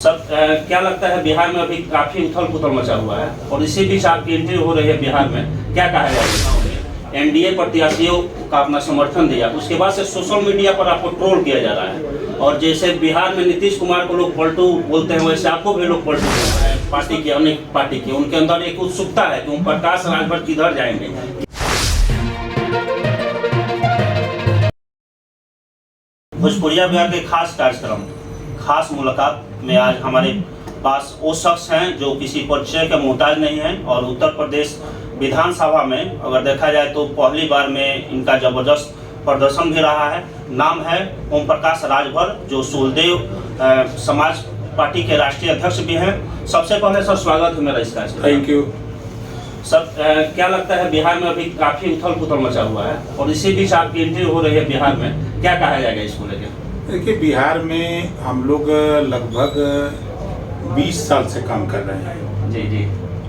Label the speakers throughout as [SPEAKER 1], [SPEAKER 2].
[SPEAKER 1] सब क्या लगता है बिहार में अभी काफी उथल पुथल मचा हुआ है और इसी बीच आपकी एंट्री हो रही है बिहार में, क्या कहा जाए? एनडीए प्रत्याशियों का अपना समर्थन दिया, उसके बाद से सोशल मीडिया पर आपको ट्रोल किया जा रहा है और जैसे बिहार में नीतीश कुमार को लोग पलटू बोलते हैं वैसे आपको भी लोग पलटू बोलते हैं। पार्टी की अनेक पार्टी की उनके अंदर एक उत्सुकता है कि ओम प्रकाश राजभर किधर जाएंगे। भोजपुरिया बिहार के खास कार्यक्रम खास मुलाकात में आज हमारे पास वो शख्स हैं जो किसी परिचय का मोहताज नहीं है और उत्तर प्रदेश विधानसभा में अगर देखा जाए तो पहली बार में इनका जबरदस्त प्रदर्शन भी रहा है। नाम है ओम प्रकाश राजभर जो सूलदेव समाज पार्टी के राष्ट्रीय अध्यक्ष भी हैं। सबसे पहले सर स्वागत है मेरा इस कार्यक्रम।
[SPEAKER 2] Thank you
[SPEAKER 1] sir. क्या लगता है बिहार में अभी काफी उथल पुथल मचा हुआ है और इसी बीच आपकी एंट्री हो रही है बिहार में, क्या कहा जाएगा इसको लेकर?
[SPEAKER 2] देखिए, बिहार में हम लोग लगभग 20 साल से काम कर रहे हैं।
[SPEAKER 1] जी जी।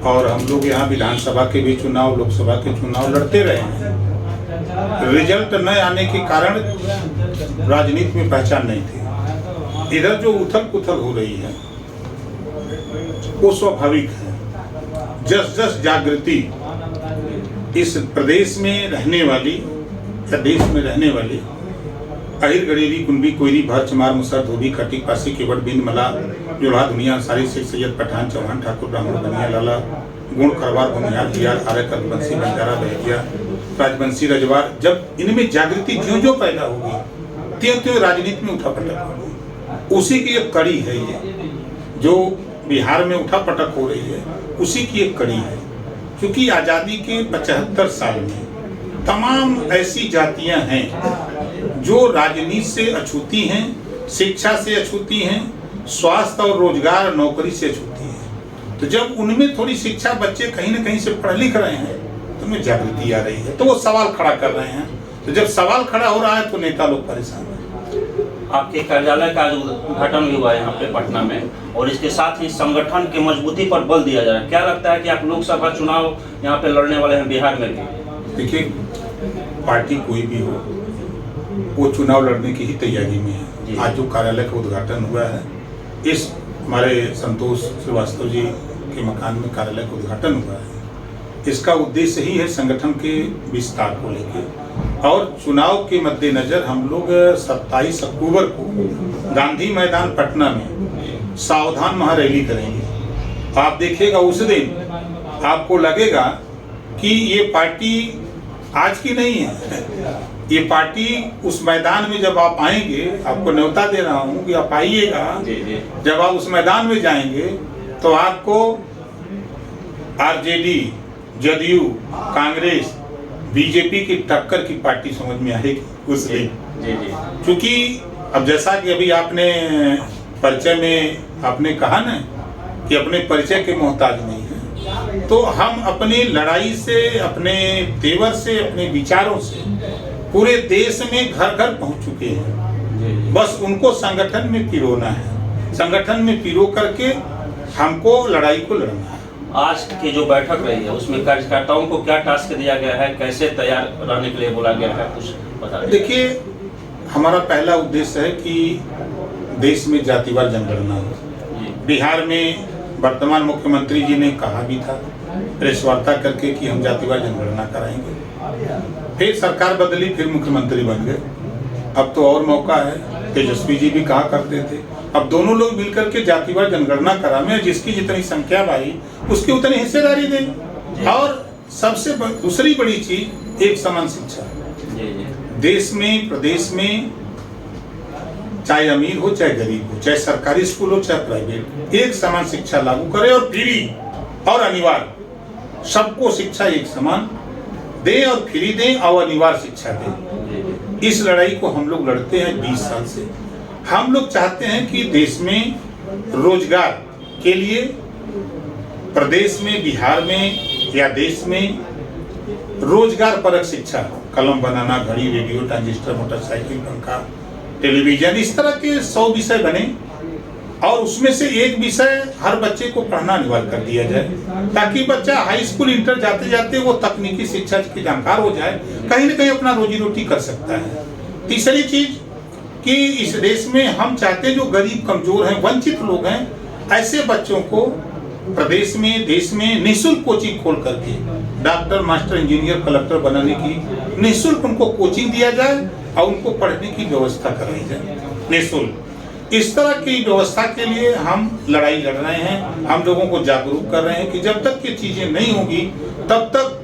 [SPEAKER 2] और हम लोग यहाँ विधानसभा के भी चुनाव, लोकसभा के चुनाव लड़ते रहे हैं। रिजल्ट न आने के कारण राजनीति में पहचान नहीं थी। इधर जो उथल पुथल हो रही है वो स्वाभाविक है। जस जस जागृति इस प्रदेश में रहने वाली या देश में रहने वाली अहिर गडेरी कुंबी कोयरी भर चमार मुसर धोबी खटिक पासी केवट बिंद मला जुल्हा दुनिया अंसारी शेख सैयद पठान चौहान ठाकुर ब्राह्मण बनिया लाला गुण खरवार भूमिहार हियार आर्य कदबंसी बंजारा बहजिया राजवंशी रजवार, जब इनमें जागृति ज्यों ज्यों पैदा होगी त्यों त्यों राजनीति में उठापटक होगी। उसी की एक कड़ी है ये जो बिहार में उठापटक हो रही है, उसी की एक कड़ी है। क्योंकि आज़ादी के 75 साल में तमाम ऐसी जातियां हैं जो राजनीति से अछूती हैं, शिक्षा से अछूती हैं, स्वास्थ्य और रोजगार नौकरी से अछूती हैं। तो जब उनमें थोड़ी शिक्षा, बच्चे कहीं ना कहीं से पढ़ लिख रहे हैं तो उनमें जागृति आ रही है, तो वो सवाल खड़ा कर रहे हैं। तो जब सवाल खड़ा हो रहा है तो नेता लोग परेशान हैं।
[SPEAKER 1] आपके कार्यालय का उद्घाटन भी हुआ है यहाँ पे पटना में और इसके साथ ही संगठन की मजबूती पर बल दिया जा रहा है। क्या लगता है कि आप लोकसभा चुनाव यहाँ पे लड़ने वाले हैं बिहार में भी?
[SPEAKER 2] देखिए, पार्टी कोई भी हो वो चुनाव लड़ने की ही तैयारी में है। आज जो कार्यालय का उद्घाटन हुआ है, इस हमारे संतोष श्रीवास्तव जी के मकान में कार्यालय का उद्घाटन हुआ है। इसका उद्देश्य ही है संगठन के विस्तार को लेकर। और चुनाव के मद्देनजर हम लोग 27 अक्टूबर को गांधी मैदान पटना में सावधान महारैली करेंगे। आप देखिएगा उस दिन आपको लगेगा कि ये पार्टी आज की नहीं है। ये पार्टी उस मैदान में जब आप आएंगे, आपको न्योता दे रहा हूँ कि आप आइएगा। जब आप उस मैदान में जाएंगे तो आपको आरजेडी, जदयू, कांग्रेस, बीजेपी की टक्कर की पार्टी समझ में आएगी उस दिन। क्योंकि अब जैसा कि अभी आपने परिचय में आपने कहा ना कि अपने परिचय के मोहताज नहीं है, तो हम अपनी लड़ाई से, अपने तेवर से, अपने विचारों से पूरे देश में घर घर पहुंच चुके हैं। बस उनको संगठन में पिरोना है, संगठन में पिरो करके हमको लड़ाई को लड़ना है।
[SPEAKER 1] आज की जो बैठक रही है उसमें कार्यकर्ताओं को क्या टास्क दिया गया है, कैसे तैयार रहने के लिए बोला गया है, कुछ बता दीजिए।
[SPEAKER 2] देखिए, हमारा पहला उद्देश्य है कि देश में जातिवार जनगणना हो। बिहार में वर्तमान मुख्यमंत्री जी ने कहा भी था प्रेस वार्ता करके कि हम जातिवार जनगणना कराएंगे। फिर सरकार बदली, फिर मुख्यमंत्री बन गए। अब तो और मौका है, तेजस्वी जी भी कहा करते थे। अब दोनों लोग मिलकर के जातिवार जनगणना कराएं, जिसकी जितनी संख्या भाई उसकी उतनी हिस्सेदारी दें। और सबसे दूसरी बड़ी चीज एक समान शिक्षा। देश में, प्रदेश में, चाहे अमीर हो चाहे गरीब हो, चाहे सरकारी स्कूल हो चाहे प्राइवेट, एक समान शिक्षा लागू करें और फ्री और अनिवार्य सबको शिक्षा एक समान दें और फ्री दें और अनिवार्य शिक्षा दें। इस लड़ाई को हम लोग लड़ते हैं 20 साल से। हम लोग चाहते हैं कि देश में रोजगार के लिए, प्रदेश में, बिहार में या देश में रोजगार परक शिक्षा, कलम बनाना, घड़ी, रेडियो, ट्रांजिस्टर, मोटरसाइकिल, पंखा, टेलीविजन, इस तरह के 100 विषय बने और उसमें से एक विषय हर बच्चे को पढ़ना अनिवार्य कर दिया जाए, ताकि बच्चा हाई स्कूल, इंटर जाते जाते वो तकनीकी शिक्षा की जानकार हो जाए, कहीं ना कहीं अपना रोजी रोटी कर सकता है। तीसरी चीज कि इस देश में हम चाहते हैं जो गरीब, कमजोर हैं, वंचित लोग हैं, ऐसे बच्चों को प्रदेश में, देश में निःशुल्क कोचिंग खोल करके डॉक्टर, मास्टर, इंजीनियर, कलेक्टर बनाने की निःशुल्क उनको कोचिंग दिया जाए और उनको पढ़ने की व्यवस्था कराई जाए निःशुल्क। इस तरह की व्यवस्था के लिए हम लड़ाई लड़ रहे हैं, हम लोगों को जागरूक कर रहे हैं कि जब तक ये चीजें नहीं होगी तब तक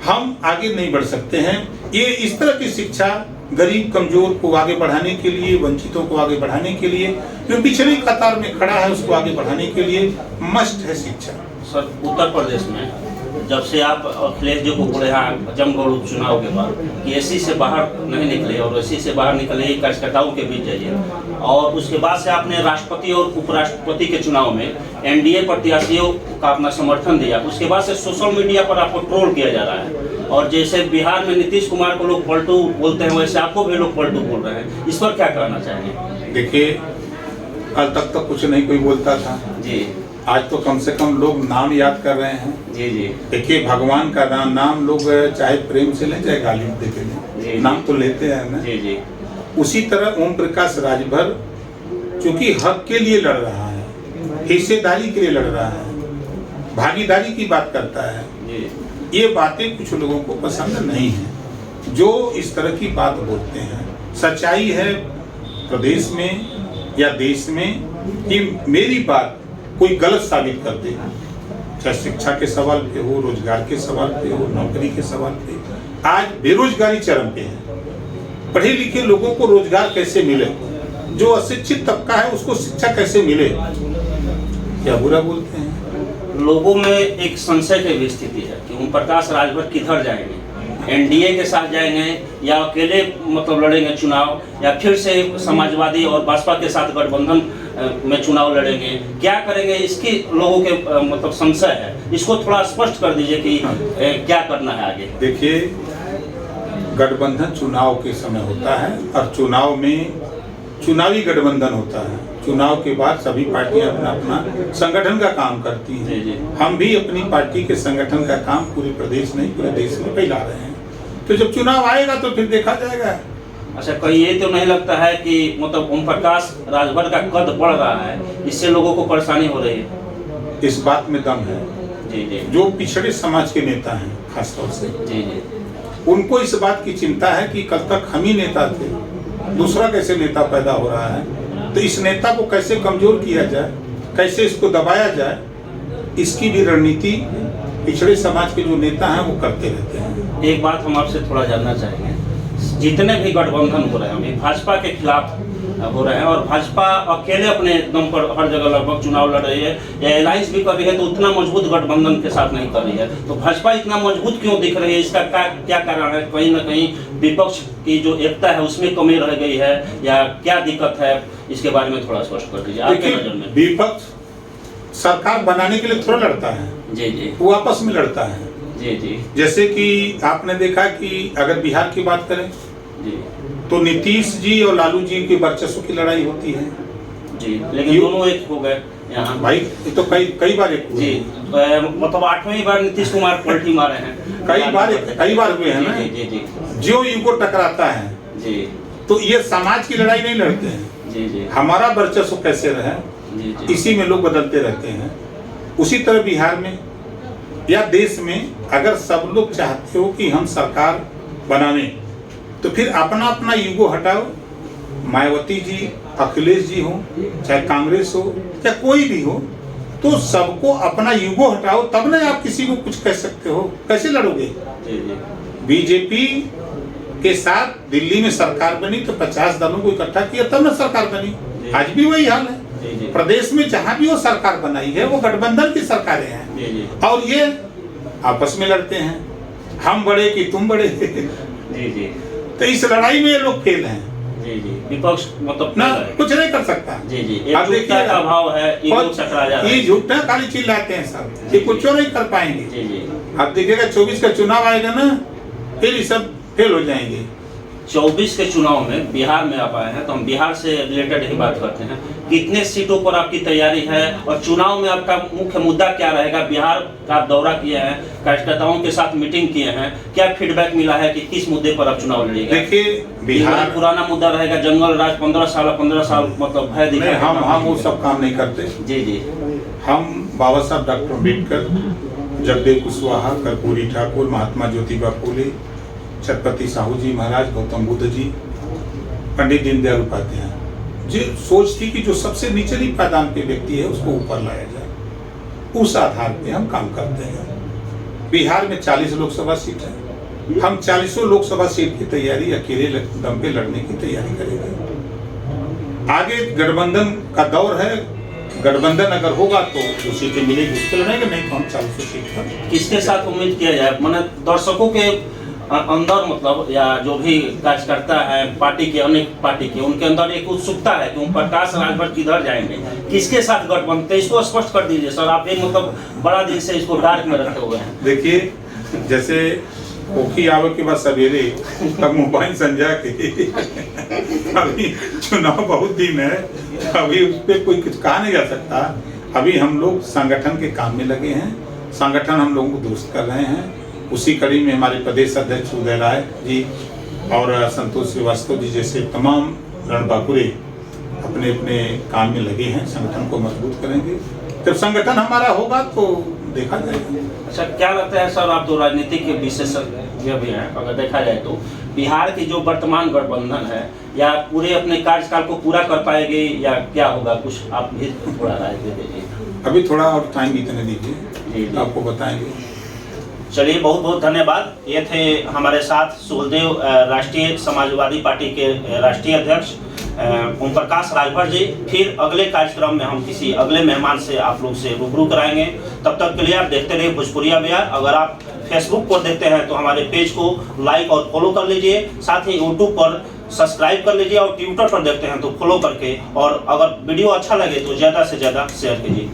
[SPEAKER 2] हम आगे नहीं बढ़ सकते हैं। ये इस तरह की शिक्षा गरीब, कमजोर को आगे बढ़ाने के लिए, वंचितों को आगे बढ़ाने के लिए, जो पिछड़ी कतार में खड़ा है उसको आगे बढ़ाने के लिए मस्ट है शिक्षा।
[SPEAKER 1] सर, उत्तर प्रदेश में जब से आप अखिलेश जी को बोले हैं जमगढ़ उपचुनाव के बाद कि एसी से बाहर नहीं निकले और एसी से बाहर निकले कार्यकर्ताओं के बीच जाइए, और उसके बाद से आपने राष्ट्रपति और उपराष्ट्रपति के चुनाव में एनडीए प्रत्याशियों का अपना समर्थन दिया। उसके बाद से सोशल मीडिया पर आपको ट्रोल किया जा रहा है, और जैसे बिहार में नीतीश कुमार को लोग पलटू बोलते हैं वैसे आपको भी लोग पलटू बोल रहे हैं। इस पर क्या कहना चाहेंगे?
[SPEAKER 2] देखिए, कल तक तो कुछ नहीं कोई बोलता था
[SPEAKER 1] जी,
[SPEAKER 2] आज तो कम से कम लोग नाम याद कर रहे हैं।
[SPEAKER 1] जी जी,
[SPEAKER 2] देखिए, भगवान का नाम लोग चाहे प्रेम से लें चाहे गाली दे के लें, नाम तो लेते हैं ना।
[SPEAKER 1] जी जी।
[SPEAKER 2] उसी तरह ओम प्रकाश राजभर चूंकि हक के लिए लड़ रहा है, हिस्सेदारी के लिए लड़ रहा है, भागीदारी की बात करता है, ये बातें कुछ लोगों को पसंद नहीं है जो इस तरह की बात बोलते हैं। सच्चाई है प्रदेश में या देश में कि मेरी बात कोई गलत साबित कर दे, चाहे शिक्षा के सवाल पे हो, रोजगार के सवाल पे हो, नौकरी के सवाल पे। आज बेरोजगारी चरम पे है, पढ़े लिखे लोगों को रोजगार कैसे मिले, जो अशिक्षित तबका है उसको शिक्षा कैसे मिले, क्या बुरा बोलते हैं।
[SPEAKER 1] लोगों में एक संशय की भी स्थिति है कि ओम प्रकाश राजभर किधर जाएंगे, एनडीए के साथ जाएंगे या अकेले मतलब लड़ेंगे चुनाव, या फिर से समाजवादी और भाजपा के साथ गठबंधन में चुनाव लड़ेंगे, क्या करेंगे, इसकी लोगों के मतलब संशय है। इसको थोड़ा स्पष्ट कर दीजिए कि क्या करना है आगे।
[SPEAKER 2] देखिए, गठबंधन चुनाव के समय होता है और चुनाव में चुनावी गठबंधन होता है। चुनाव के बाद सभी पार्टियां अपना अपना संगठन का काम करती हैं। हम भी अपनी पार्टी के संगठन का काम पूरे प्रदेश नहीं पूरे देश में फैला रहे हैं। तो जब चुनाव आएगा तो फिर देखा जाएगा।
[SPEAKER 1] अच्छा, कहीं ये तो नहीं लगता है कि मतलब ओम प्रकाश राजभर का कद बढ़ रहा है, इससे लोगों को परेशानी हो रही है?
[SPEAKER 2] इस बात में दम है।
[SPEAKER 1] जी जी।
[SPEAKER 2] जो पिछड़े समाज के नेता हैं खासतौर से,
[SPEAKER 1] जी जी,
[SPEAKER 2] उनको इस बात की चिंता है कि कल तक हम ही नेता थे, दूसरा कैसे नेता पैदा हो रहा है, तो इस नेता को कैसे कमजोर किया जाए, कैसे इसको दबाया जाए, इसकी भी रणनीति पिछड़े समाज के जो नेता हैं वो करते रहते हैं।
[SPEAKER 1] एक बात हम आपसे थोड़ा जानना चाहेंगे, जितने भी गठबंधन हो रहे हैं अभी भाजपा के खिलाफ हो रहे हैं, और भाजपा अकेले अपने दम पर हर जगह लगभग चुनाव लड़ रही है या अलायंस भी कर रही है, तो उतना मजबूत गठबंधन के साथ नहीं कर रही है। तो भाजपा इतना मजबूत क्यों दिख रही है, इसका क्या कारण है? कहीं ना कहीं विपक्ष की जो एकता है उसमें कमी रह गई है, या क्या दिक्कत है, इसके बारे में थोड़ा स्पष्ट कर दीजिए आपके नजर में।
[SPEAKER 2] विपक्ष सरकार बनाने के लिए थोड़ा लड़ता है,
[SPEAKER 1] जी जी,
[SPEAKER 2] वो आपस में लड़ता है।
[SPEAKER 1] जी जी।
[SPEAKER 2] जैसे कि आपने देखा कि अगर बिहार की बात करें
[SPEAKER 1] जी,
[SPEAKER 2] तो नीतीश जी और लालू जी के वर्चस्व की लड़ाई होती है
[SPEAKER 1] जी, लेकिन दोनों एक हो गए यहाँ।
[SPEAKER 2] भाई ये तो कई बार एक हुए।
[SPEAKER 1] जी, मतलब 8वीं बार नीतीश कुमार पलटी मारे हैं।
[SPEAKER 2] कई बार हुए हैं ना।
[SPEAKER 1] जी जी जी,
[SPEAKER 2] जो इनको टकराता है
[SPEAKER 1] जी,
[SPEAKER 2] तो ये समाज की लड़ाई नहीं लड़ते हैं।
[SPEAKER 1] जी जी,
[SPEAKER 2] हमारा वर्चस्व कैसे रहे,
[SPEAKER 1] जी जी,
[SPEAKER 2] इसी में लोग बदलते रहते हैं। उसी तरह बिहार में या देश में अगर सब लोग चाहते हो कि हम सरकार बनाने, तो फिर अपना अपना ईगो हटाओ। मायावती जी, अखिलेश जी हो, चाहे कांग्रेस हो, चाहे कोई भी हो, तो सबको अपना ईगो हटाओ, तब ना आप किसी को कुछ कह सकते हो। कैसे लड़ोगे?
[SPEAKER 1] जी जी,
[SPEAKER 2] बीजेपी के साथ दिल्ली में सरकार बनी तो 50 दलों को इकट्ठा किया तब ना सरकार बनी। आज भी वही हाल है। प्रदेश में जहां भी वो सरकार बनाई है वो गठबंधन की सरकारें हैं, और ये आपस में लड़ते हैं, हम बड़े कि तुम बड़े।
[SPEAKER 1] जी जी,
[SPEAKER 2] तो इस लड़ाई में ये लोग फेल हैं।
[SPEAKER 1] जी जी, विपक्ष मतलब
[SPEAKER 2] ना कुछ नहीं कर सकता।
[SPEAKER 1] जी जी, एकजुटता का अभाव है, ईगो टकरा जा रहा है।
[SPEAKER 2] ये झूठा खाली चिल्लाते हैं सब, ये कुछ नहीं कर पाएंगे।
[SPEAKER 1] जी जी,
[SPEAKER 2] आप देखिएगा 24 का चुनाव आएगा ना, फिर ये सब फेल हो जाएंगे।
[SPEAKER 1] 24 के चुनाव में बिहार में आप आए हैं, तो हम बिहार से रिलेटेड ही बात करते हैं। कितने सीटों पर आपकी तैयारी है और चुनाव में आपका मुख्य मुद्दा क्या रहेगा? बिहार का दौरा किए हैं, कार्यकर्ताओं के साथ मीटिंग किए हैं, क्या फीडबैक मिला है कि किस मुद्दे पर आप चुनाव लड़िएगा?
[SPEAKER 2] देखिए, बिहार
[SPEAKER 1] पुराना मुद्दा रहेगा जंगल राज 15 साल मतलब भय दिखा।
[SPEAKER 2] हम वो सब काम नहीं करते।
[SPEAKER 1] जी जी,
[SPEAKER 2] हम बाबा साहब डॉक्टर अम्बेडकर, जगदेव कुशवाहा, कर्पूरी ठाकुर, महात्मा ज्योतिबा फूले, छत्रपति साहू जी महाराज, गौतम बुद्ध जी, पंडित दीनदयाल उपाध्याय, जो सोच थी कि जो सबसे निचली पायदान पे व्यक्ति है उसको ऊपर लाया जाए, उस आधार पे हम काम करते हैं। बिहार में 40 लोकसभा सीट है, हम 40 लोकसभा सीट की तैयारी अकेले दम पे लड़ने की तैयारी करेंगे। आगे गठबंधन का दौर है, गठबंधन अगर होगा तो जो सीटें मिलेगी उस पर लड़ेंगे, नहीं तो हम 40 सीट पर।
[SPEAKER 1] किसके साथ उम्मीद किया जाए? मैंने दर्शकों के अंदर मतलब या जो भी कार्यकर्ता है पार्टी के, अनेक पार्टी के, उनके अंदर एक उत्सुकता है कि ओम प्रकाश राजभर किधर जाएंगे, किसके साथ गठबंधन, इसको स्पष्ट कर दीजिए सर। आप एक मतलब बड़ा दिन से इसको डार्क में रखे हुए हैं।
[SPEAKER 2] देखिए, जैसे ओखी आवे के बाद सवेरे तब मोबाइल संजा के अभी चुनाव बहुत दिन है, अभी उस पर कोई कुछ कहा नहीं जा सकता। अभी हम लोग संगठन के काम में लगे हैं, संगठन हम लोगों को दुरुस्त कर रहे हैं। उसी कड़ी में हमारे प्रदेश अध्यक्ष उदय राय जी और संतोष श्रीवास्तव जी जैसे तमाम रणबांकुरे अपने अपने काम में लगे हैं, संगठन को मजबूत करेंगे। जब संगठन हमारा होगा तो देखा जाएगा।
[SPEAKER 1] अच्छा, क्या लगता है सर, आप तो राजनीतिक के विशेषज्ञ भी हैं, अगर देखा जाए तो बिहार की जो वर्तमान गठबंधन है या पूरे अपने कार्यकाल को पूरा कर पाएगी या क्या होगा? कुछ आप भी थोड़ा राय दे दीजिए।
[SPEAKER 2] अभी थोड़ा और टाइम बीतने दीजिए, आपको बताएंगे।
[SPEAKER 1] चलिए, बहुत बहुत धन्यवाद। ये थे हमारे साथ सुखदेव राष्ट्रीय समाजवादी पार्टी के राष्ट्रीय अध्यक्ष ओम प्रकाश राजभर जी। फिर अगले कार्यक्रम में हम किसी अगले मेहमान से आप लोग से रूबरू कराएंगे। तब तक के लिए आप देखते रहिए भोजपुरिया बिहार। अगर आप फेसबुक पर देखते हैं तो हमारे पेज को लाइक और फॉलो कर लीजिए, साथ ही यूट्यूब पर सब्सक्राइब कर लीजिए और ट्विटर पर देखते हैं तो फॉलो करके, और अगर वीडियो अच्छा लगे तो ज़्यादा से ज़्यादा शेयर कीजिए।